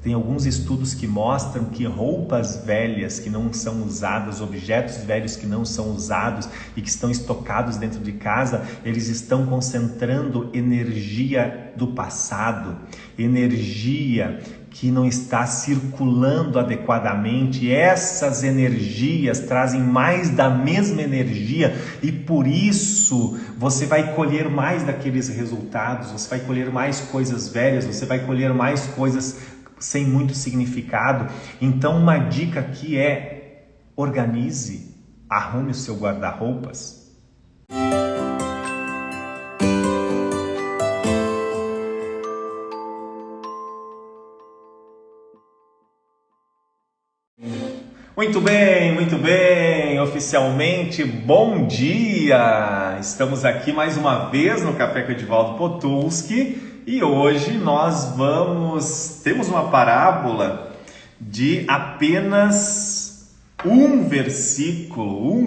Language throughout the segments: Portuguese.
Tem alguns estudos que mostram que roupas velhas que não são usadas, objetos velhos que não são usados e que estão estocados dentro de casa, eles estão concentrando energia do passado, energia que não está circulando adequadamente. E essas energias trazem mais da mesma energia e por isso você vai colher mais daqueles resultados, você vai colher mais coisas velhas, você vai colher mais coisas sem muito significado. Então uma dica aqui é: organize, arrume o seu guarda-roupas. Muito bem, oficialmente, bom dia! Estamos aqui mais uma vez no Café com Edivaldo Potulski e hoje nós temos uma parábola de apenas um versículo.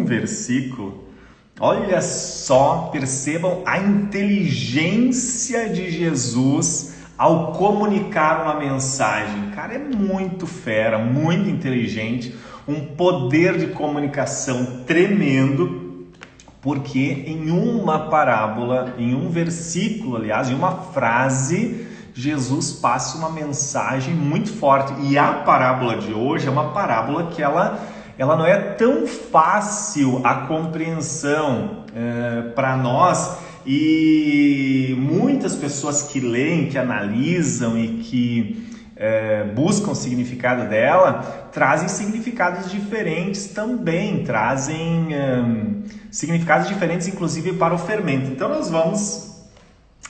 Olha só, percebam a inteligência de Jesus ao comunicar uma mensagem. Cara, é muito fera, muito inteligente, um poder de comunicação tremendo, porque em uma parábola, em um versículo, aliás, em uma frase, Jesus passa uma mensagem muito forte. E a parábola de hoje é uma parábola que ela não é tão fácil a compreensão para nós, e muitas pessoas que leem, que analisam e que buscam o significado dela, trazem significados diferentes também, trazem significados diferentes inclusive para o fermento. Então nós vamos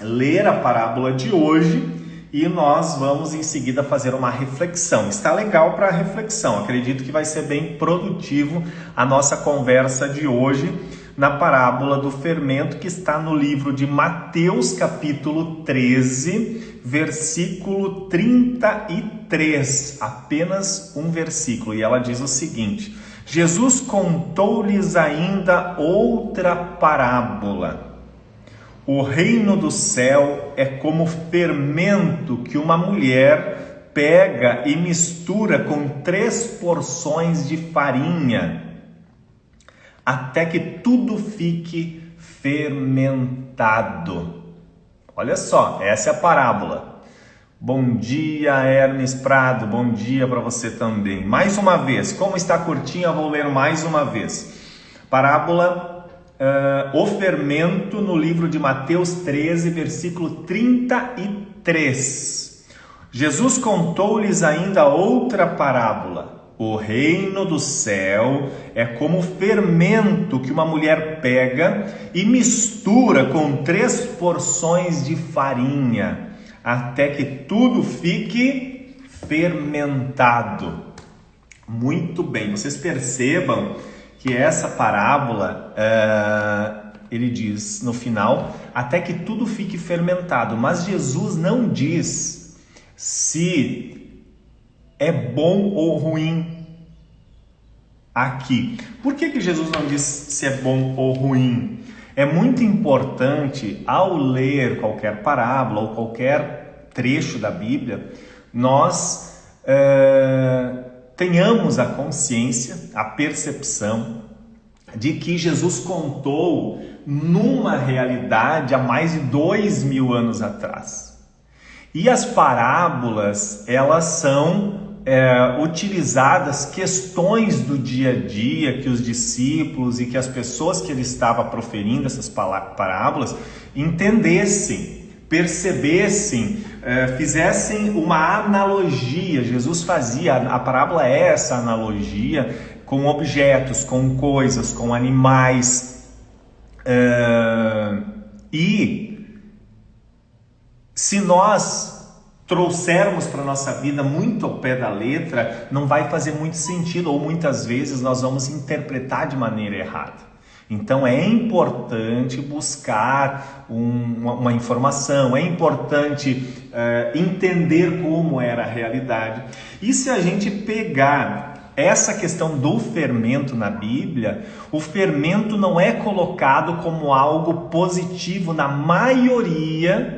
ler a parábola de hoje e nós vamos em seguida fazer uma reflexão. Está legal para reflexão, acredito que vai ser bem produtivo a nossa conversa de hoje na parábola do fermento, que está no livro de Mateus capítulo 13, versículo 33, apenas um versículo, e ela diz o seguinte: Jesus contou-lhes ainda outra parábola. O reino do céu é como fermento que uma mulher pega e mistura com 3 porções de farinha, até que tudo fique fermentado. Olha só, essa é a parábola. Bom dia, Hermes Prado, bom dia para você também. Mais uma vez, como está curtinha, eu vou ler mais uma vez. Parábola, o fermento, no livro de Mateus 13, versículo 33. Jesus contou-lhes ainda outra parábola. O reino do céu é como fermento que uma mulher pega e mistura com 3 porções de farinha, até que tudo fique fermentado. Muito bem, vocês percebam que essa parábola, ele diz no final, até que tudo fique fermentado, mas Jesus não diz se é bom ou ruim aqui. Por que Jesus não diz se é bom ou ruim? É muito importante, ao ler qualquer parábola ou qualquer trecho da Bíblia, nós tenhamos a consciência, a percepção de que Jesus contou numa realidade há mais de 2000 anos atrás. E as parábolas, elas são utilizadas questões do dia a dia que os discípulos e que as pessoas que ele estava proferindo essas parábolas entendessem, percebessem, fizessem uma analogia. Jesus fazia, a parábola é essa analogia com objetos, com coisas, com animais, e se nós trouxermos para a nossa vida muito ao pé da letra, não vai fazer muito sentido, ou muitas vezes nós vamos interpretar de maneira errada. Então é importante buscar uma informação, é importante entender como era a realidade. E se a gente pegar essa questão do fermento na Bíblia, o fermento não é colocado como algo positivo na maioria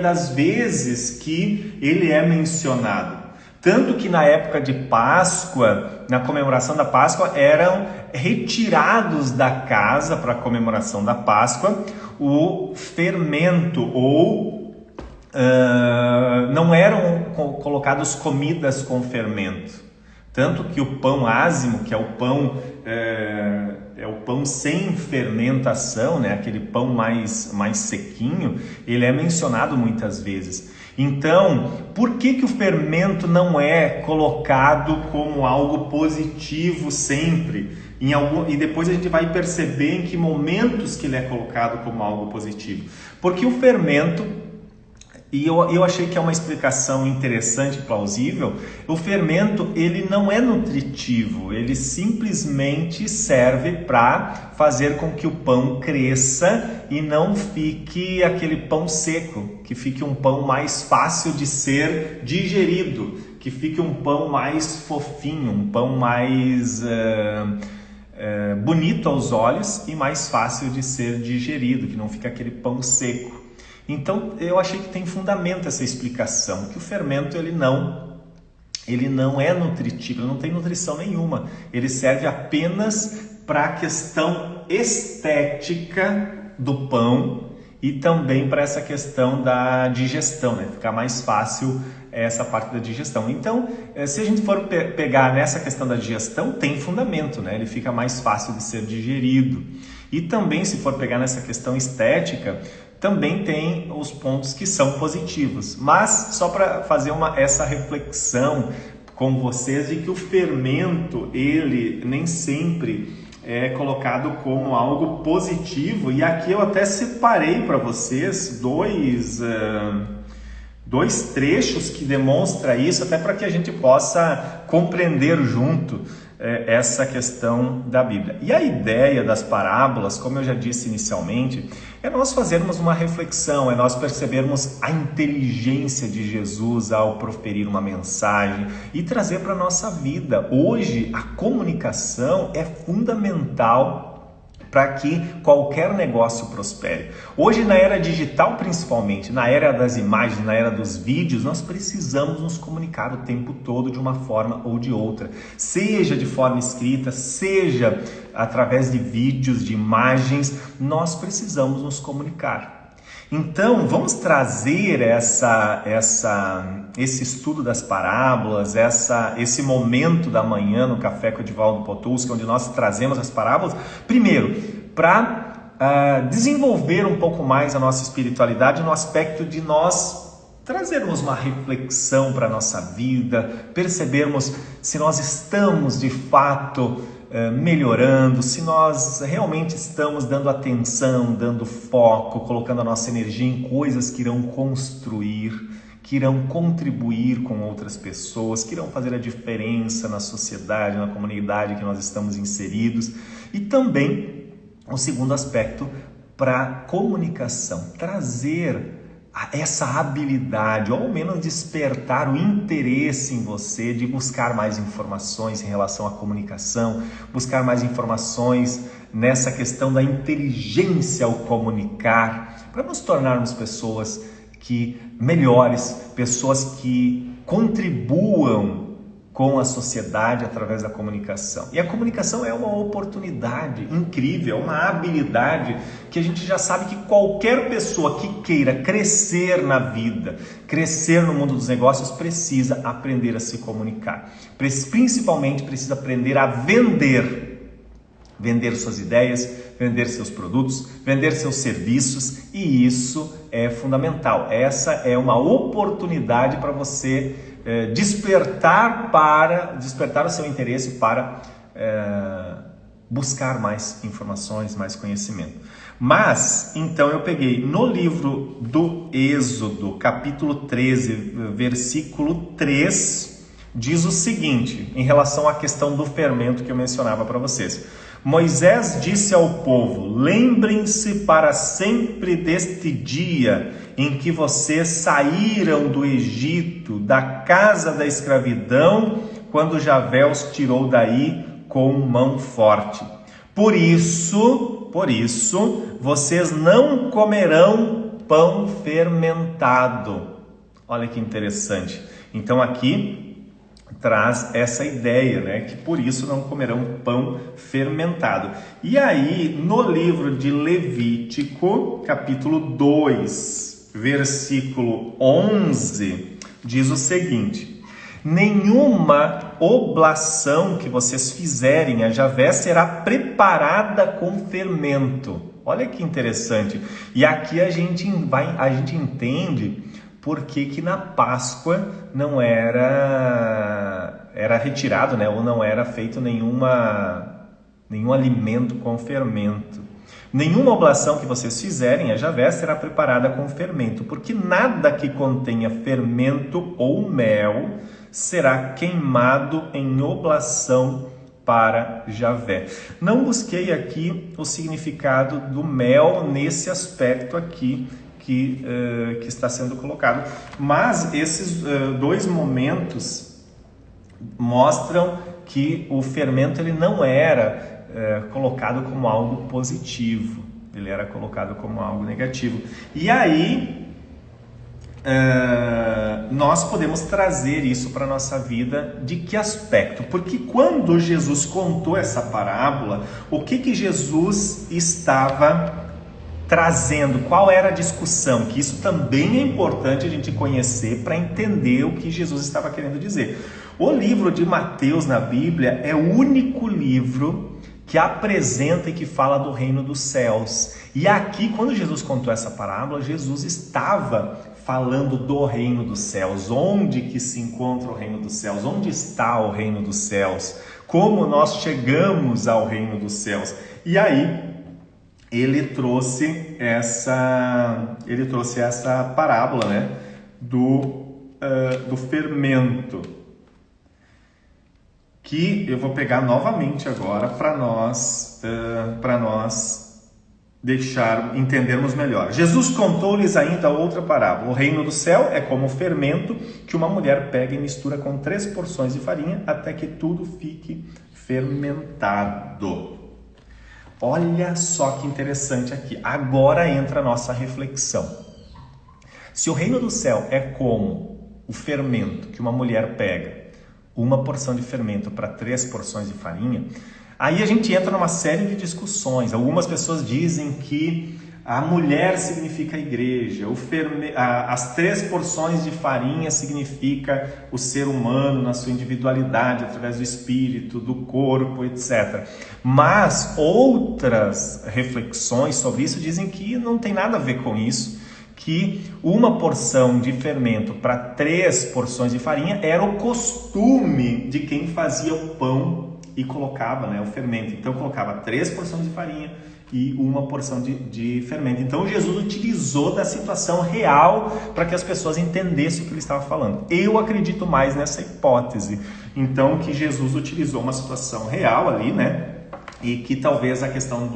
das vezes que ele é mencionado. Tanto que na época de Páscoa, na comemoração da Páscoa, eram retirados da casa para a comemoração da Páscoa o fermento, ou não eram colocados comidas com fermento. Tanto que o pão ázimo, que é o pão sem fermentação, né? Aquele pão mais sequinho, ele é mencionado muitas vezes. Então, por que o fermento não é colocado como algo positivo sempre? E depois a gente vai perceber em que momentos que ele é colocado como algo positivo. Porque o fermento, e eu achei que é uma explicação interessante e plausível, o fermento ele não é nutritivo, ele simplesmente serve para fazer com que o pão cresça e não fique aquele pão seco, que fique um pão mais fácil de ser digerido, que fique um pão mais fofinho, um pão mais bonito aos olhos e mais fácil de ser digerido, que não fique aquele pão seco. Então, eu achei que tem fundamento essa explicação, que o fermento ele não é nutritivo, ele não tem nutrição nenhuma. Ele serve apenas para a questão estética do pão e também para essa questão da digestão, né? Ficar mais fácil essa parte da digestão. Então, se a gente for pegar nessa questão da digestão, tem fundamento, né? Ele fica mais fácil de ser digerido. E também, se for pegar nessa questão estética, também tem os pontos que são positivos. Mas só para fazer essa reflexão com vocês de que o fermento, ele nem sempre é colocado como algo positivo. E aqui eu até separei para vocês dois trechos que demonstram isso, até para que a gente possa compreender junto essa questão da Bíblia. E a ideia das parábolas, como eu já disse inicialmente, é nós fazermos uma reflexão, é nós percebermos a inteligência de Jesus ao proferir uma mensagem e trazer para a nossa vida. Hoje, a comunicação é fundamental para que qualquer negócio prospere. Hoje, na era digital principalmente, na era das imagens, na era dos vídeos, nós precisamos nos comunicar o tempo todo de uma forma ou de outra. Seja de forma escrita, seja através de vídeos, de imagens, nós precisamos nos comunicar. Então, vamos trazer esse estudo das parábolas, esse momento da manhã no Café com Edivaldo Potulski, onde nós trazemos as parábolas, primeiro, para desenvolver um pouco mais a nossa espiritualidade no aspecto de nós trazermos uma reflexão para a nossa vida, percebermos se nós estamos de fato melhorando, se nós realmente estamos dando atenção, dando foco, colocando a nossa energia em coisas que irão construir, que irão contribuir com outras pessoas, que irão fazer a diferença na sociedade, na comunidade que nós estamos inseridos. E também o segundo aspecto, para a comunicação, trazer essa habilidade, ou ao menos despertar o interesse em você de buscar mais informações em relação à comunicação, buscar mais informações nessa questão da inteligência ao comunicar, para nos tornarmos pessoas melhores, pessoas que contribuam com a sociedade através da comunicação. E a comunicação é uma oportunidade incrível, é uma habilidade que a gente já sabe que qualquer pessoa que queira crescer na vida, crescer no mundo dos negócios, precisa aprender a se comunicar. Principalmente precisa aprender a vender suas ideias, vender seus produtos, vender seus serviços, e isso é fundamental. Essa é uma oportunidade para você despertar o seu interesse para buscar mais informações, mais conhecimento. Mas, então eu peguei no livro do Êxodo, capítulo 13, versículo 3, diz o seguinte, em relação à questão do fermento que eu mencionava para vocês. Moisés disse ao povo: lembrem-se para sempre deste dia em que vocês saíram do Egito, da casa da escravidão, quando Javé os tirou daí com mão forte. Por isso, vocês não comerão pão fermentado. Olha que interessante. Então aqui traz essa ideia, né, que por isso não comerão pão fermentado. E aí, no livro de Levítico, capítulo 2, versículo 11, diz o seguinte: nenhuma oblação que vocês fizerem a Javé será preparada com fermento. Olha que interessante. E aqui a gente entende por que na Páscoa não era retirado, né, ou não era feito nenhum alimento com fermento. Nenhuma oblação que vocês fizerem a Javé será preparada com fermento, porque nada que contenha fermento ou mel será queimado em oblação para Javé. Não busquei aqui o significado do mel nesse aspecto aqui que está sendo colocado, mas esses dois momentos mostram que o fermento ele não era colocado como algo positivo, ele era colocado como algo negativo. E aí nós podemos trazer isso para a nossa vida de que aspecto? Porque quando Jesus contou essa parábola, o que Jesus estava trazendo? Qual era a discussão? Que isso também é importante a gente conhecer para entender o que Jesus estava querendo dizer. O livro de Mateus na Bíblia é o único livro que apresenta e que fala do reino dos céus. E aqui, quando Jesus contou essa parábola, Jesus estava falando do reino dos céus. Onde que se encontra o reino dos céus? Onde está o reino dos céus? Como nós chegamos ao reino dos céus? E aí ele trouxe essa parábola, né, do fermento, que eu vou pegar novamente agora para nós entendermos melhor. Jesus contou-lhes ainda outra parábola. O reino do céu é como o fermento que uma mulher pega e mistura com 3 porções de farinha até que tudo fique fermentado. Olha só que interessante aqui. Agora entra a nossa reflexão. Se o reino do céu é como o fermento que uma mulher pega, uma porção de fermento para 3 porções de farinha, aí a gente entra numa série de discussões. Algumas pessoas dizem que a mulher significa a igreja, as 3 porções de farinha significa o ser humano na sua individualidade, através do espírito, do corpo, etc. Mas outras reflexões sobre isso dizem que não tem nada a ver com isso, que uma porção de fermento para 3 porções de farinha era o costume de quem fazia o pão e colocava, né, o fermento. Então colocava 3 porções de farinha e uma porção de fermento. Então Jesus utilizou da situação real para que as pessoas entendessem o que ele estava falando. Eu acredito mais nessa hipótese. Então que Jesus utilizou uma situação real ali, né? E que talvez a questão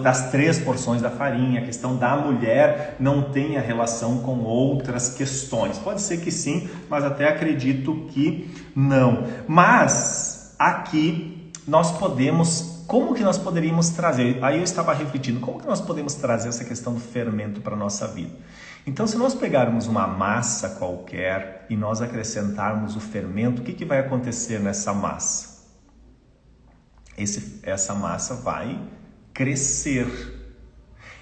das 3 porções da farinha, a questão da mulher não tenha relação com outras questões. Pode ser que sim, mas até acredito que não. Mas aqui como que nós poderíamos trazer? Aí eu estava refletindo, como que nós podemos trazer essa questão do fermento para a nossa vida? Então, se nós pegarmos uma massa qualquer e nós acrescentarmos o fermento, o que vai acontecer nessa massa? Essa massa vai crescer.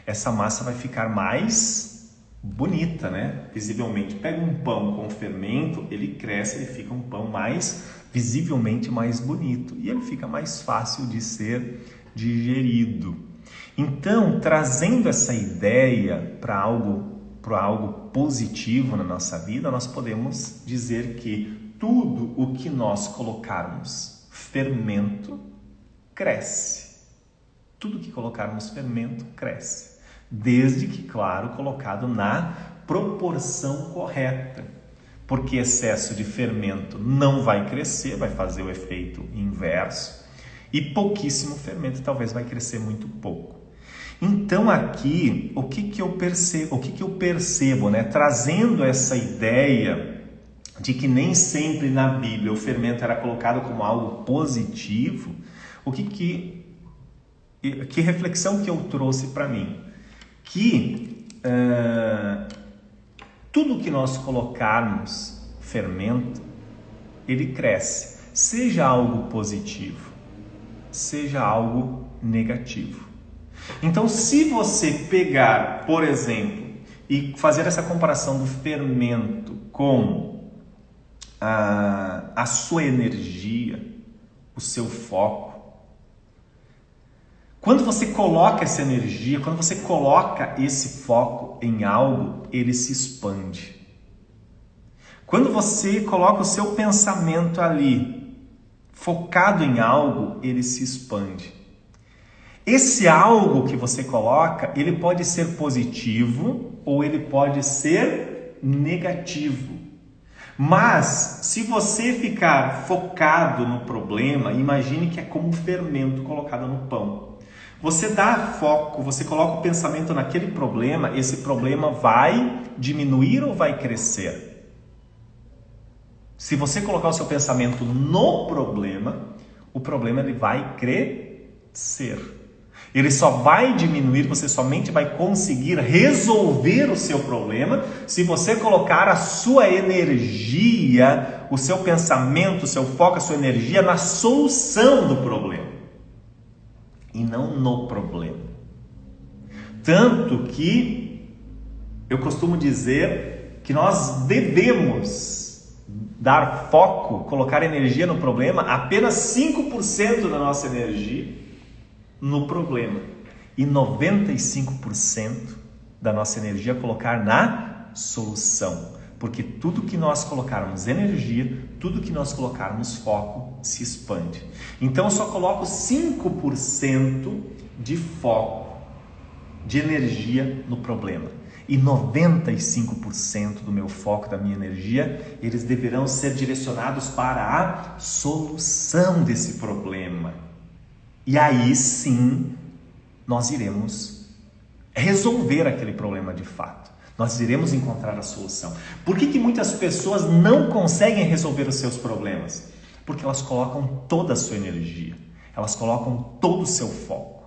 Essa massa vai ficar mais bonita, né? Visivelmente. Pega um pão com fermento, ele cresce, ele fica um pão visivelmente mais bonito e ele fica mais fácil de ser digerido. Então, trazendo essa ideia para algo positivo na nossa vida, nós podemos dizer que tudo o que nós colocarmos fermento cresce. Tudo que colocarmos fermento cresce, desde que, claro, colocado na proporção correta. Porque excesso de fermento não vai crescer, vai fazer o efeito inverso, e pouquíssimo fermento talvez vai crescer muito pouco. Então aqui, o que eu percebo, né? Trazendo essa ideia de que nem sempre na Bíblia o fermento era colocado como algo positivo, que reflexão que eu trouxe para mim? Que tudo que nós colocarmos fermento ele cresce. Seja algo positivo, seja algo negativo. Então, se você pegar, por exemplo, e fazer essa comparação do fermento com a sua energia, o seu foco, quando você coloca essa energia, quando você coloca esse foco em algo, ele se expande. Quando você coloca o seu pensamento ali, focado em algo, ele se expande. Esse algo que você coloca, ele pode ser positivo ou ele pode ser negativo. Mas, se você ficar focado no problema, imagine que é como um fermento colocado no pão. Você dá foco, você coloca o pensamento naquele problema, esse problema vai diminuir ou vai crescer? Se você colocar o seu pensamento no problema, o problema ele vai crescer. Ele só vai diminuir, você somente vai conseguir resolver o seu problema se você colocar a sua energia, o seu pensamento, o seu foco, a sua energia na solução do problema e não no problema. Tanto que eu costumo dizer que nós devemos dar foco, colocar energia no problema, apenas 5% da nossa energia no problema e 95% da nossa energia colocar na solução, porque tudo que nós colocarmos energia, tudo que nós colocarmos foco se expande. Então eu só coloco 5% de foco, de energia no problema e 95% do meu foco, da minha energia, eles deverão ser direcionados para a solução desse problema. E aí sim, nós iremos resolver aquele problema de fato. Nós iremos encontrar a solução. Por que muitas pessoas não conseguem resolver os seus problemas? Porque elas colocam toda a sua energia, elas colocam todo o seu foco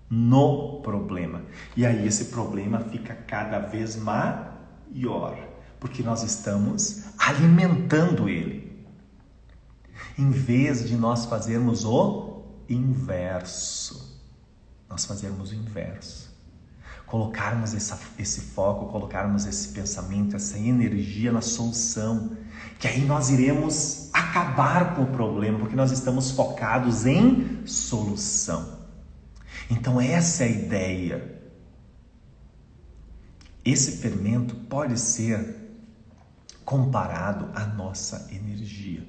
no problema. E aí esse problema fica cada vez maior, porque nós estamos alimentando ele. Em vez de nós fazermos o inverso, nós fazermos o inverso, colocarmos esse foco, colocarmos esse pensamento, essa energia na solução, que aí nós iremos acabar com o problema, porque nós estamos focados em solução. Então essa é a ideia. Esse fermento pode ser comparado à nossa energia.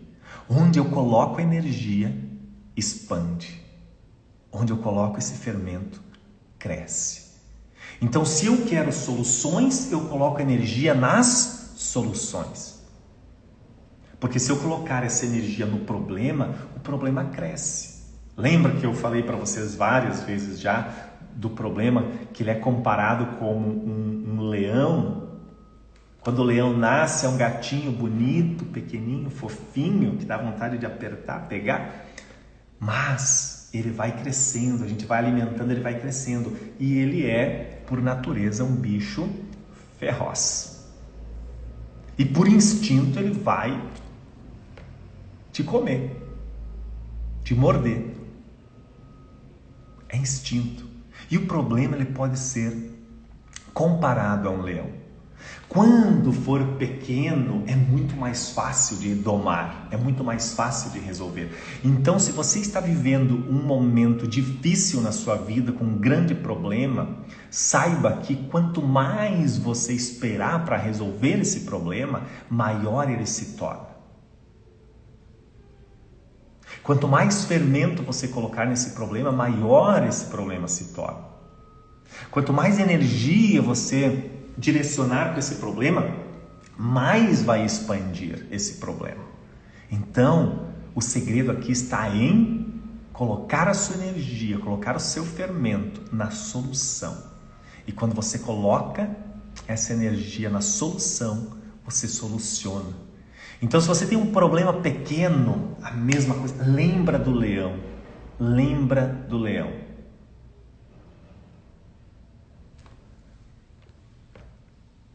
Onde eu coloco energia, expande. Onde eu coloco esse fermento, cresce. Então, se eu quero soluções, eu coloco energia nas soluções. Porque se eu colocar essa energia no problema, o problema cresce. Lembra que eu falei para vocês várias vezes já do problema, que ele é comparado como um leão? Quando o leão nasce, é um gatinho bonito, pequenininho, fofinho, que dá vontade de apertar, pegar. Mas ele vai crescendo, a gente vai alimentando, ele vai crescendo. E ele é, por natureza, um bicho feroz. E por instinto ele vai te comer, te morder. É instinto. E o problema ele pode ser comparado a um leão. Quando for pequeno, é muito mais fácil de domar, é muito mais fácil de resolver. Então, se você está vivendo um momento difícil na sua vida, com um grande problema, saiba que quanto mais você esperar para resolver esse problema, maior ele se torna. Quanto mais fermento você colocar nesse problema, maior esse problema se torna. Quanto mais energia você direcionar para esse problema, mais vai expandir esse problema. Então, o segredo aqui está em colocar a sua energia, colocar o seu fermento na solução. E quando você coloca essa energia na solução, você soluciona. Então, se você tem um problema pequeno, a mesma coisa, lembra do leão. Lembra do leão.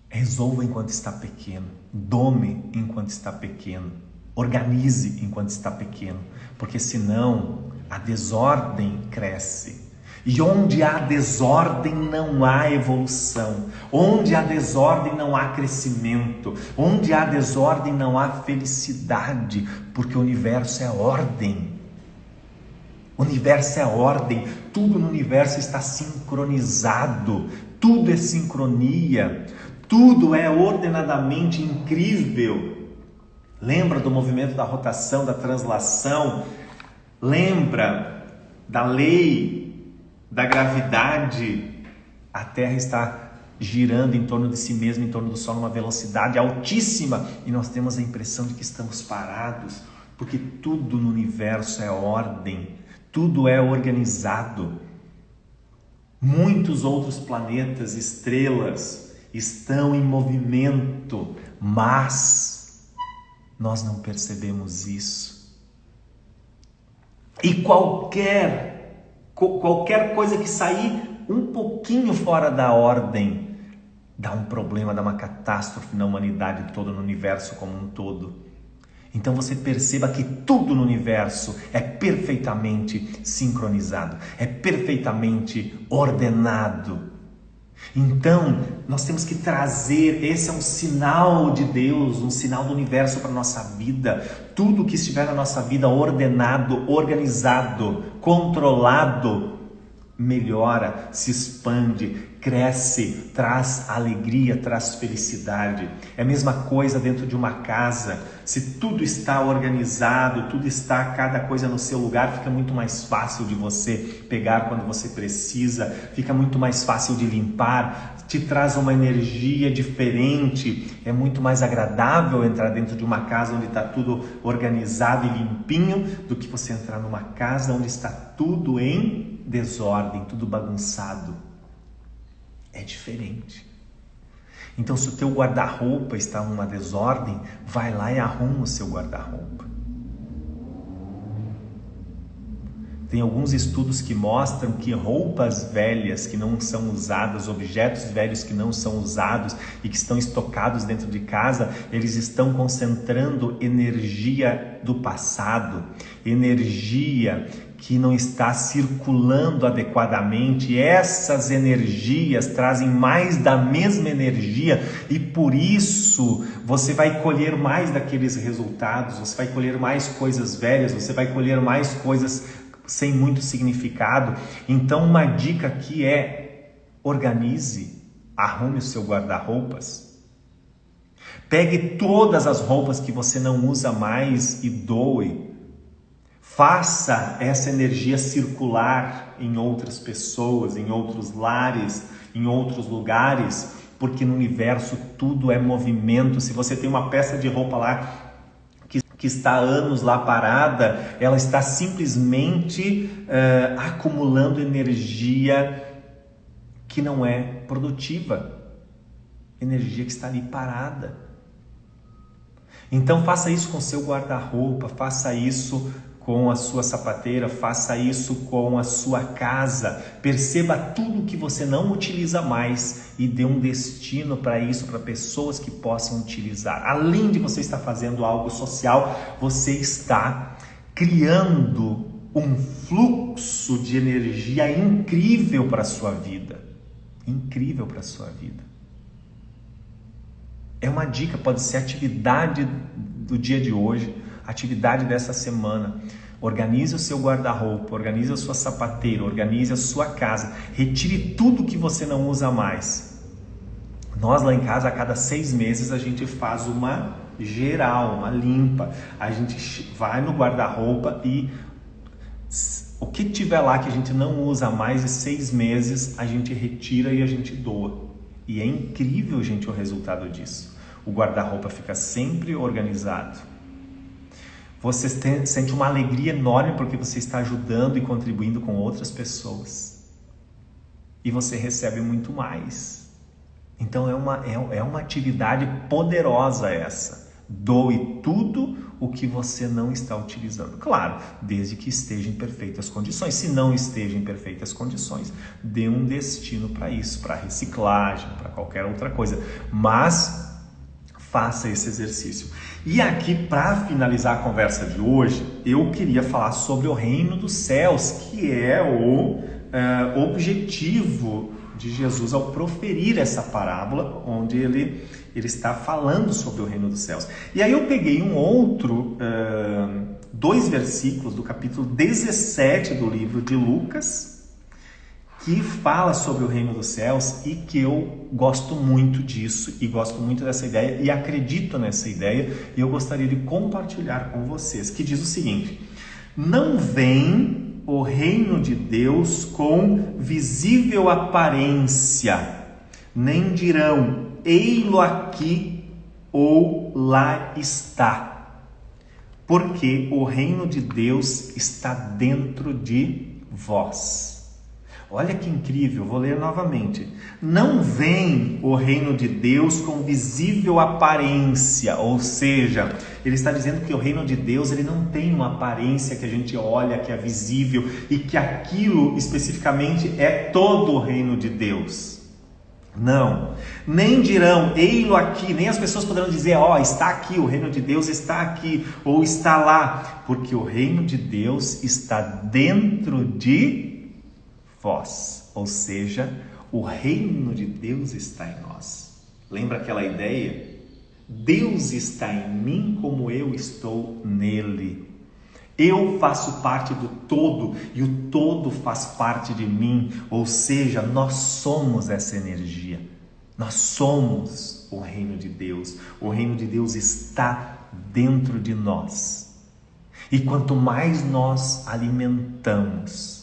Resolva enquanto está pequeno. Dome enquanto está pequeno. Organize enquanto está pequeno, porque senão a desordem cresce. E onde há desordem não há evolução. Onde há desordem não há crescimento. Onde há desordem não há felicidade, porque o universo é ordem. O universo é ordem, tudo no universo está sincronizado, tudo é sincronia, tudo é ordenadamente incrível. Lembra do movimento da rotação, da translação? Lembra da lei da gravidade? A Terra está girando em torno de si mesma, em torno do Sol, numa velocidade altíssima, e nós temos a impressão de que estamos parados, porque tudo no universo é ordem, tudo é organizado. Muitos outros planetas, estrelas, estão em movimento, mas nós não percebemos isso. E qualquer coisa que sair um pouquinho fora da ordem dá um problema, dá uma catástrofe na humanidade toda, no universo como um todo. Então você perceba que tudo no universo é perfeitamente sincronizado, é perfeitamente ordenado. Então nós temos que trazer, esse é um sinal de Deus, um sinal do universo para a nossa vida. Tudo que estiver na nossa vida ordenado, organizado, controlado, melhora, se expande, cresce, traz alegria, traz felicidade. É a mesma coisa dentro de uma casa. Se tudo está organizado, tudo está, cada coisa no seu lugar, fica muito mais fácil de você pegar quando você precisa, fica muito mais fácil de limpar, te traz uma energia diferente. É muito mais agradável entrar dentro de uma casa onde está tudo organizado e limpinho do que você entrar numa casa onde está tudo em desordem, tudo bagunçado. É diferente. Então, se o teu guarda-roupa está numa desordem, vai lá e arruma o seu guarda-roupa. Tem alguns estudos que mostram que roupas velhas que não são usadas, objetos velhos que não são usados e que estão estocados dentro de casa, eles estão concentrando energia do passado, energia que não está circulando adequadamente. E essas energias trazem mais da mesma energia e por isso você vai colher mais daqueles resultados, você vai colher mais coisas velhas, você vai colher mais coisas sem muito significado. Então uma dica aqui é: organize, arrume o seu guarda-roupas. Pegue todas as roupas que você não usa mais e doe. Faça essa energia circular em outras pessoas, em outros lares, em outros lugares, porque no universo tudo é movimento. Se você tem uma peça de roupa lá que está há anos lá parada, ela está simplesmente acumulando energia que não é produtiva, energia que está ali parada. Então faça isso com o seu guarda-roupa, faça isso com a sua sapateira, faça isso com a sua casa. Perceba tudo que você não utiliza mais e dê um destino para isso, para pessoas que possam utilizar. Além de você estar fazendo algo social, você está criando um fluxo de energia incrível para a sua vida. Incrível para a sua vida. É uma dica, pode ser atividade do dia de hoje, atividade dessa semana. Organize o seu guarda-roupa, organize a sua sapateira, organize a sua casa, retire tudo que você não usa mais. Nós lá em casa, a cada 6 meses, a gente faz uma geral, uma limpa. A gente vai no guarda-roupa e o que tiver lá que a gente não usa mais de 6 meses, a gente retira e a gente doa. E é incrível, gente, o resultado disso. O guarda-roupa fica sempre organizado. Você sente uma alegria enorme porque você está ajudando e contribuindo com outras pessoas. E você recebe muito mais. Então é uma atividade poderosa essa. Doe tudo o que você não está utilizando. Claro, desde que esteja em perfeitas condições. Se não esteja em perfeitas condições, dê um destino para isso, para reciclagem, para qualquer outra coisa. Mas Faça esse exercício. E aqui, para finalizar a conversa de hoje, eu queria falar sobre o reino dos céus, que é o objetivo de Jesus ao proferir essa parábola, onde ele está falando sobre o reino dos céus. E aí eu peguei dois versículos do capítulo 17 do livro de Lucas, que fala sobre o reino dos céus e que eu gosto muito disso e gosto muito dessa ideia e acredito nessa ideia, e eu gostaria de compartilhar com vocês, que diz o seguinte: não vem o reino de Deus com visível aparência, nem dirão, ei-lo aqui ou lá está, porque o reino de Deus está dentro de vós. Olha que incrível, vou ler novamente. Não vem o reino de Deus com visível aparência, ou seja, ele está dizendo que o reino de Deus ele não tem uma aparência que a gente olha, que é visível e que aquilo especificamente é todo o reino de Deus. Não, nem dirão, ei-lo aqui, nem as pessoas poderão dizer, está aqui, o reino de Deus está aqui, ou está lá, porque o reino de Deus está dentro de vós, ou seja, o reino de Deus está em nós. Lembra aquela ideia? Deus está em mim como eu estou nele. Eu faço parte do todo e o todo faz parte de mim, ou seja, nós somos essa energia. Nós somos o reino de Deus. O reino de Deus está dentro de nós. E quanto mais nós alimentamos,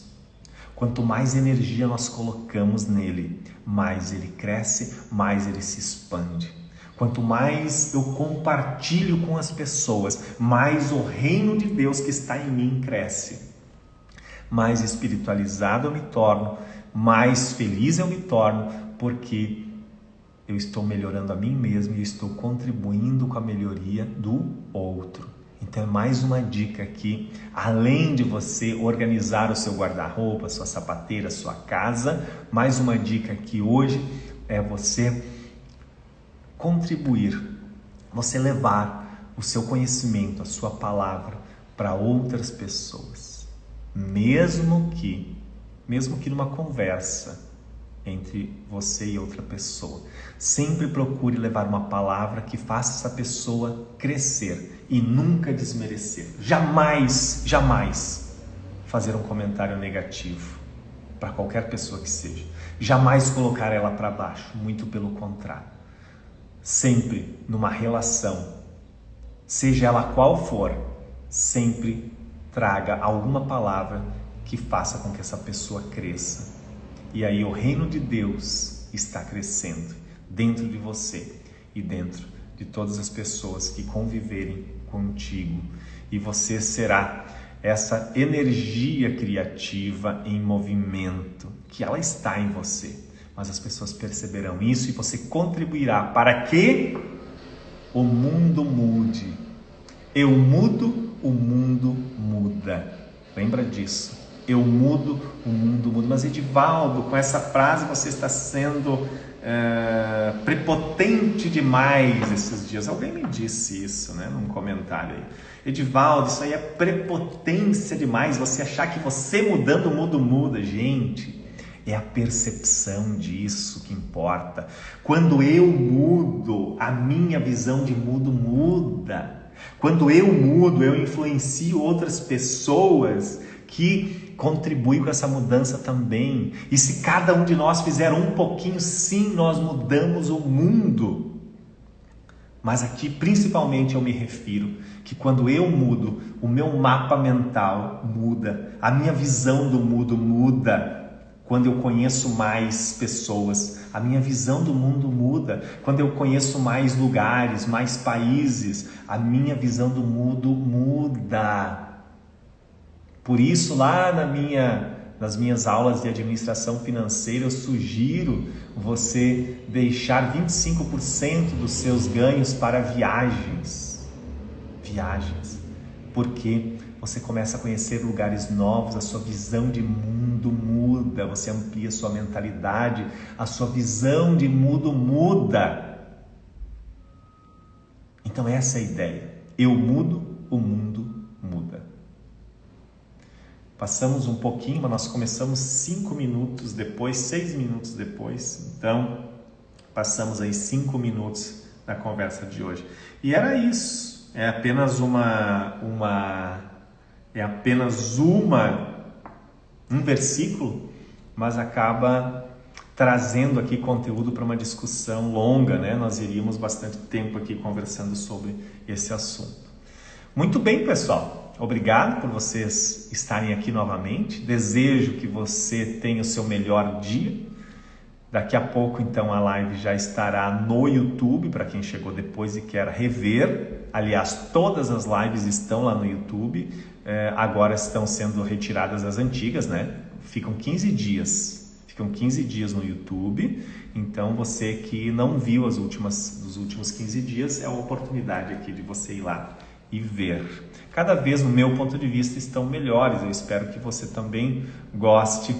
quanto mais energia nós colocamos nele, mais ele cresce, mais ele se expande. Quanto mais eu compartilho com as pessoas, mais o reino de Deus que está em mim cresce. Mais espiritualizado eu me torno, mais feliz eu me torno, porque eu estou melhorando a mim mesmo e estou contribuindo com a melhoria do outro. Então é mais uma dica aqui, além de você organizar o seu guarda-roupa, sua sapateira, sua casa, mais uma dica aqui hoje é você contribuir, você levar o seu conhecimento, a sua palavra para outras pessoas. Mesmo que numa conversa entre você e outra pessoa, sempre procure levar uma palavra que faça essa pessoa crescer e nunca desmerecer. Jamais fazer um comentário negativo para qualquer pessoa que seja. Jamais colocar ela para baixo, muito pelo contrário. Sempre numa relação, seja ela qual for, sempre traga alguma palavra que faça com que essa pessoa cresça. E aí o reino de Deus está crescendo dentro de você e dentro de todas as pessoas que conviverem contigo. E você será essa energia criativa em movimento, que ela está em você. Mas as pessoas perceberão isso e você contribuirá para que o mundo mude. Eu mudo, o mundo muda. Lembra disso. Eu mudo, o mundo muda. Mas Edivaldo, com essa frase você está sendo prepotente demais esses dias. Alguém me disse isso, né, num comentário aí. Edivaldo, isso aí é prepotência demais, você achar que você mudando o mundo muda. Gente, é a percepção disso que importa. Quando eu mudo, a minha visão de mundo muda. Quando eu mudo, eu influencio outras pessoas que contribuem com essa mudança também. E se cada um de nós fizer um pouquinho, sim, nós mudamos o mundo. Mas aqui, principalmente, eu me refiro que quando eu mudo, o meu mapa mental muda, a minha visão do mundo muda. Quando eu conheço mais pessoas, a minha visão do mundo muda. Quando eu conheço mais lugares, mais países, a minha visão do mundo muda. Por isso, lá nas minhas aulas de administração financeira, eu sugiro você deixar 25% dos seus ganhos para viagens. Porque você começa a conhecer lugares novos, a sua visão de mundo muda, você amplia a sua mentalidade, a sua visão de mundo muda. Então essa é a ideia. Eu mudo, o mundo muda. Passamos um pouquinho, mas nós começamos 5 minutos depois, 6 minutos depois. Então, passamos aí 5 minutos na conversa de hoje. E era isso. É apenas um versículo, mas acaba trazendo aqui conteúdo para uma discussão longa, né? Nós iríamos bastante tempo aqui conversando sobre esse assunto. Muito bem, pessoal. Obrigado por vocês estarem aqui novamente. Desejo que você tenha o seu melhor dia. Daqui a pouco, então, a live já estará no YouTube, para quem chegou depois e quer rever. Aliás, todas as lives estão lá no YouTube. Agora estão sendo retiradas as antigas, né? Ficam 15 dias no YouTube. Então, você que não viu dos últimos 15 dias, é a oportunidade aqui de você ir lá e ver. Cada vez, no meu ponto de vista, estão melhores. Eu espero que você também goste.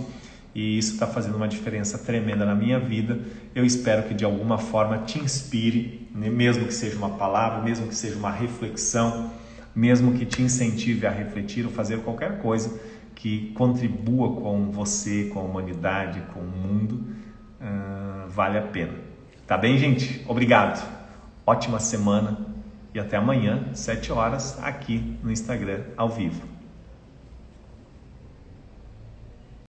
E isso está fazendo uma diferença tremenda na minha vida. Eu espero que de alguma forma te inspire, né? Mesmo que seja uma palavra, mesmo que seja uma reflexão, mesmo que te incentive a refletir ou fazer qualquer coisa que contribua com você, com a humanidade, com o mundo, vale a pena. Tá bem, gente? Obrigado. Ótima semana e até amanhã, 7 horas, aqui no Instagram, ao vivo.